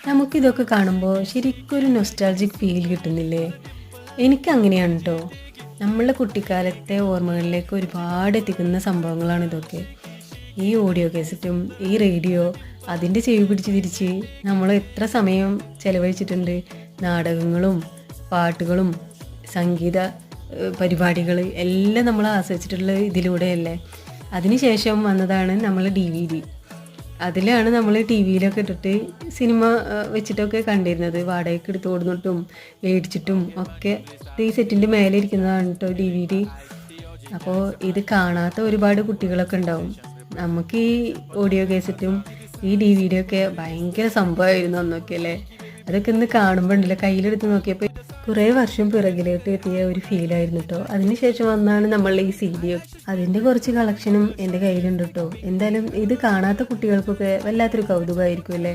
നമുക്കിതൊക്കെ കാണുമ്പോൾ ശരിക്കും ഒരു നൊസ്റ്റാൾജിക് ഫീൽ കിട്ടുന്നില്ലേ? എനിക്കങ്ങനെയാണ് കേട്ടോ. നമ്മളുടെ കുട്ടിക്കാലത്തെ ഓർമ്മകളിലേക്ക് ഒരുപാട് എത്തിക്കുന്ന സംഭവങ്ങളാണ് ഇതൊക്കെ. ഈ ഓഡിയോ കേസറ്റും ഈ റേഡിയോ അതിൻ്റെ ചെവി പിടിച്ച് തിരിച്ച് നമ്മൾ എത്ര സമയം ചിലവഴിച്ചിട്ടുണ്ട്. നാടകങ്ങളും പാട്ടുകളും സംഗീത പരിപാടികൾ എല്ലാം നമ്മൾ ആസ്വദിച്ചിട്ടുള്ള ഇതിലൂടെയല്ലേ. അതിനുശേഷം വന്നതാണ് നമ്മൾ DVD. അതിലാണ് നമ്മൾ ടി വിയിലൊക്കെ ഇട്ടിട്ട് സിനിമ വെച്ചിട്ടൊക്കെ കണ്ടിരുന്നത്. വാടകയ്ക്ക് എടുത്ത് കൊടുന്നിട്ടും മേടിച്ചിട്ടും ഒക്കെ. ഈ സെറ്റിൻ്റെ മേലെ ഇരിക്കുന്നതാണ് കേട്ടോ DVD. അപ്പോൾ ഇത് കാണാത്ത ഒരുപാട് കുട്ടികളൊക്കെ ഉണ്ടാവും. നമുക്ക് ഈ ഓഡിയോ കേസറ്റും ഈ DVD ഒക്കെ ഭയങ്കര സംഭവമായിരുന്നു അന്നൊക്കെ അല്ലേ. അതൊക്കെ ഇന്ന് കാണുമ്പോൾ ഉണ്ടല്ലോ, കയ്യിലെടുത്ത് നോക്കിയപ്പോൾ കുറേ വർഷം പിറകിലോട്ട് എത്തിയ ഒരു ഫീലായിരുന്നു കേട്ടോ. അതിനുശേഷം വന്നാണ് നമ്മൾ ഈ CD. അതിൻ്റെ കുറച്ച് കളക്ഷനും എൻ്റെ കയ്യിലുണ്ട് കേട്ടോ. എന്തായാലും ഇത് കാണാത്ത കുട്ടികൾക്കൊക്കെ വല്ലാത്തൊരു കൗതുകമായിരിക്കും അല്ലേ.